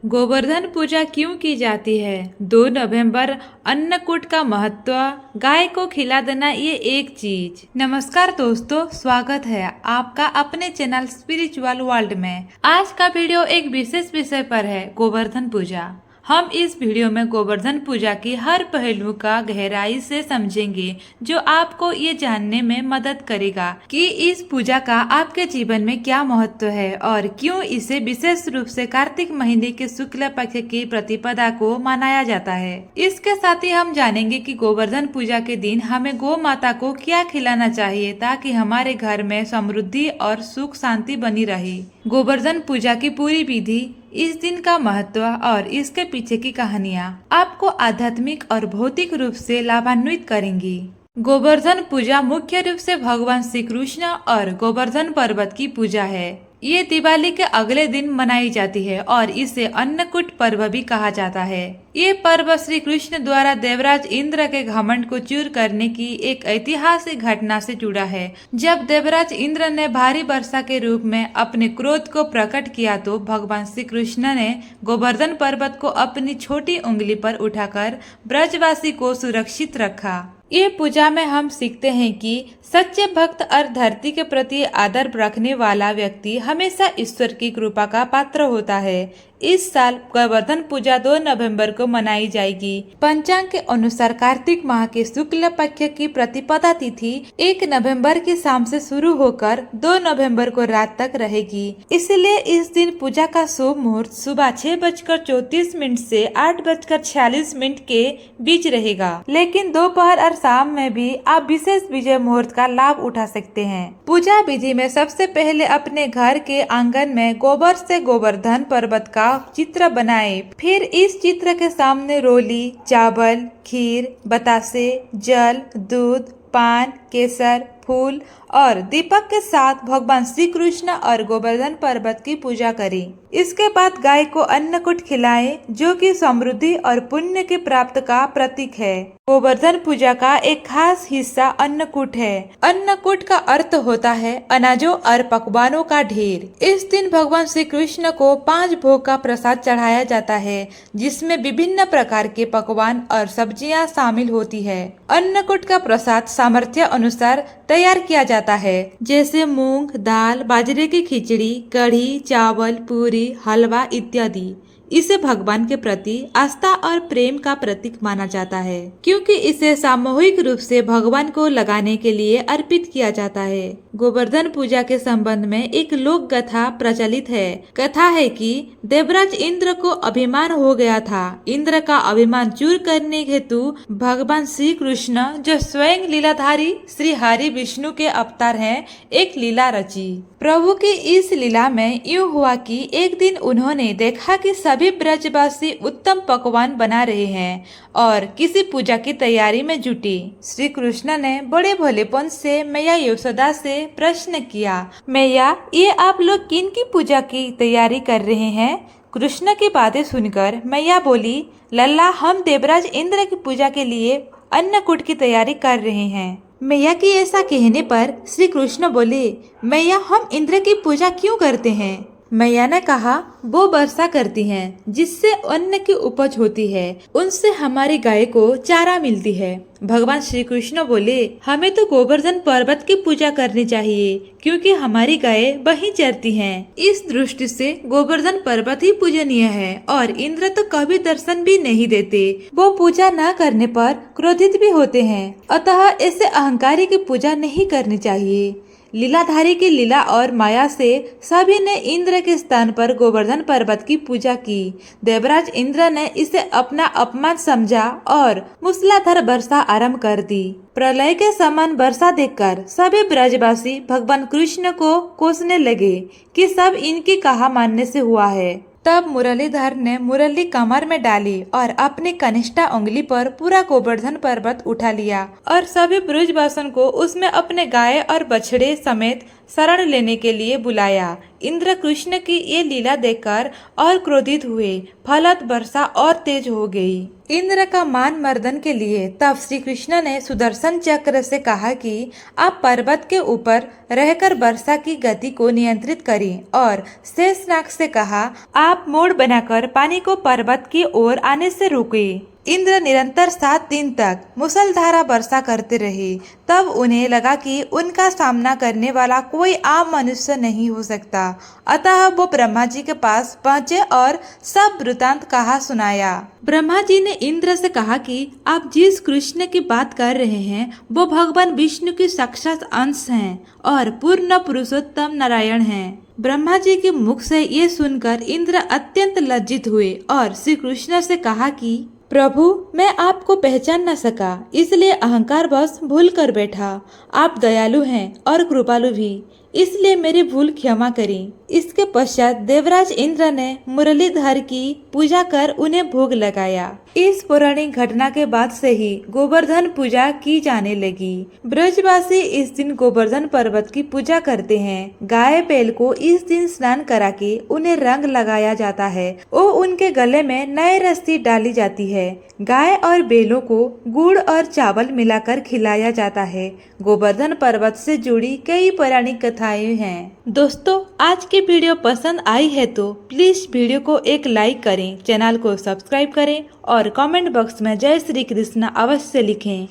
गोवर्धन पूजा क्यों की जाती है? 2 नवंबर अन्नकूट का महत्व, गाय को खिला देना ये एक चीज। नमस्कार दोस्तों, स्वागत है आपका अपने चैनल स्पिरिचुअल वर्ल्ड में। आज का वीडियो एक विशेष विषय पर है, गोवर्धन पूजा। हम इस वीडियो में गोवर्धन पूजा की हर पहलू का गहराई से समझेंगे, जो आपको ये जानने में मदद करेगा कि इस पूजा का आपके जीवन में क्या महत्व है और क्यों इसे विशेष रूप से कार्तिक महीने के शुक्ल पक्ष की प्रतिपदा को मनाया जाता है। इसके साथ ही हम जानेंगे कि गोवर्धन पूजा के दिन हमें गौ माता को क्या खिलाना चाहिए ताकि हमारे घर में समृद्धि और सुख शांति बनी रहे। गोवर्धन पूजा की पूरी विधि, इस दिन का महत्व और इसके पीछे की कहानियाँ आपको आध्यात्मिक और भौतिक रूप से लाभान्वित करेंगी। गोवर्धन पूजा मुख्य रूप से भगवान श्री कृष्ण और गोवर्धन पर्वत की पूजा है। ये दिवाली के अगले दिन मनाई जाती है और इसे अन्नकूट पर्व भी कहा जाता है। ये पर्व श्री कृष्ण द्वारा देवराज इंद्र के घमंड को चूर करने की एक ऐतिहासिक घटना से जुड़ा है। जब देवराज इंद्र ने भारी वर्षा के रूप में अपने क्रोध को प्रकट किया तो भगवान श्री कृष्ण ने गोवर्धन पर्वत को अपनी छोटी उंगली पर उठाकर ब्रजवासी को सुरक्षित रखा। ये पूजा में हम सीखते हैं कि सच्चे भक्त और धरती के प्रति आदर रखने वाला व्यक्ति हमेशा ईश्वर की कृपा का पात्र होता है। इस साल गोवर्धन पूजा 2 नवंबर को मनाई जाएगी। पंचांग के अनुसार कार्तिक माह के शुक्ल पक्ष की प्रतिपदा तिथि 1 नवंबर की शाम से शुरू होकर 2 नवंबर को रात तक रहेगी। इसलिए इस दिन पूजा का शुभ मुहूर्त सुबह 6:34 से 8:46 के बीच रहेगा। लेकिन दोपहर और शाम में भी आप विशेष विजय मुहूर्त का लाभ उठा सकते हैं। पूजा विधि में सबसे पहले अपने घर के आंगन में गोबर से गोवर्धन पर्वत का चित्र बनाएं। फिर इस चित्र के सामने रोली, चावल, खीर, बतासे, जल, दूध, पान, केसर, फूल और दीपक के साथ भगवान श्री कृष्ण और गोवर्धन पर्वत की पूजा करें। इसके बाद गाय को अन्नकूट खिलाएं, जो कि समृद्धि और पुण्य की प्राप्त का प्रतीक है। गोवर्धन पूजा का एक खास हिस्सा अन्नकूट है। अन्नकूट का अर्थ होता है अनाजों और पकवानों का ढेर। इस दिन भगवान श्री कृष्ण को 5 भोग का प्रसाद चढ़ाया जाता है, जिसमें विभिन्न प्रकार के पकवान और सब्जियां शामिल होती है। अन्नकूट का प्रसाद सामर्थ्य अनुसार तैयार किया जाता है, जैसे मूंग दाल, बाजरे की खिचड़ी, कढ़ी, चावल, पूरी, हलवा इत्यादि। इसे भगवान के प्रति आस्था और प्रेम का प्रतीक माना जाता है, क्योंकि इसे सामूहिक रूप से भगवान को लगाने के लिए अर्पित किया जाता है। गोवर्धन पूजा के संबंध में एक लोक कथा प्रचलित है। कथा है कि देवराज इंद्र को अभिमान हो गया था। इंद्र का अभिमान दूर करने हेतु भगवान श्री कृष्ण, जो स्वयं लीलाधारी श्री हरि विष्णु के अवतार हैं, एक लीला रची। प्रभु की इस लीला में यूँ हुआ कि एक दिन उन्होंने देखा कि सभी ब्रजवासी उत्तम पकवान बना रहे हैं और किसी पूजा की तैयारी में जुटे। श्री कृष्ण ने बड़े भोलेपन से मैया यशोदा से प्रश्न किया, मैया, ये आप लोग किन की पूजा की तैयारी कर रहे हैं? कृष्ण की बातें सुनकर मैया बोली, लल्ला, हम देवराज इंद्र की पूजा के लिए अन्नकूट की तैयारी कर रहे हैं। मैया की ऐसा कहने पर श्री कृष्ण बोले, मैया, हम इंद्र की पूजा क्यों करते हैं? मैया ने कहा, वो वर्षा करती हैं, जिससे अन्न की उपज होती है, उनसे हमारी गाय को चारा मिलती है। भगवान श्री कृष्ण बोले, हमें तो गोवर्धन पर्वत की पूजा करनी चाहिए, क्योंकि हमारी गाय वहीं चरती हैं। इस दृष्टि से गोवर्धन पर्वत ही पूजनीय है और इंद्र तो कभी दर्शन भी नहीं देते। वो पूजा न करने पर क्रोधित भी होते हैं। अतः ऐसे अहंकारी की पूजा नहीं करनी चाहिए। लीलाधारी की लीला और माया से सभी ने इंद्र के स्थान पर गोवर्धन पर्वत की पूजा की। देवराज इंद्र ने इसे अपना अपमान समझा और मूसलाधार वर्षा आरंभ कर दी। प्रलय के समान वर्षा देखकर सभी ब्रजवासी भगवान कृष्ण को कोसने लगे कि सब इनकी कहा मानने से हुआ है। तब मुरलीधर ने मुरली कमर में डाली और अपनी कनिष्ठा उंगली पर पूरा गोवर्धन पर्वत उठा लिया और सभी ब्रजवासियों को उसमें अपने गाय और बछड़े समेत शरण लेने के लिए बुलाया। इंद्र कृष्ण की ये लीला देखकर और क्रोधित हुए। फलत वर्षा और तेज हो गई। इंद्र का मान मर्दन के लिए तब श्री कृष्ण ने सुदर्शन चक्र से कहा कि आप पर्वत के ऊपर रहकर वर्षा की गति को नियंत्रित करें और शेषनाग से कहा आप मोड़ बनाकर पानी को पर्वत की ओर आने से रोकें। इंद्र निरंतर 7 दिन तक मुसलधारा वर्षा करते रहे। तब उन्हें लगा कि उनका सामना करने वाला कोई आम मनुष्य नहीं हो सकता। अतः वो ब्रह्मा जी के पास पहुँचे और सब वृतांत कहा सुनाया। ब्रह्मा जी ने इंद्र से कहा कि आप जिस कृष्ण की बात कर रहे हैं वो भगवान विष्णु की साक्षात अंश हैं और पूर्ण पुरुषोत्तम नारायण हैं। ब्रह्मा जी के मुख से ये सुनकर इंद्र अत्यंत लज्जित हुए और श्री कृष्ण से कहा कि प्रभु, मैं आपको पहचान न सका, इसलिए अहंकार बस भूल कर बैठा। आप दयालु हैं और कृपालु भी, इसलिए मेरी भूल क्षमा करें। इसके पश्चात देवराज इंद्र ने मुरलीधर की पूजा कर उन्हें भोग लगाया। इस पौराणिक घटना के बाद से ही गोवर्धन पूजा की जाने लगी। ब्रजवासी इस दिन गोवर्धन पर्वत की पूजा करते हैं। गाय बैल को इस दिन स्नान करा के उन्हें रंग लगाया जाता है और उनके गले में नए रस्सी डाली जाती है। गाय और बैलों को गुड़ और चावल मिलाकर खिलाया जाता है। गोवर्धन पर्वत से जुड़ी कई पौराणिक कथाएं हैं। दोस्तों, आज की वीडियो पसंद आई है तो प्लीज वीडियो को एक लाइक करें, चैनल को सब्सक्राइब करें और कमेंट बॉक्स में जय श्री कृष्ण अवश्य लिखें।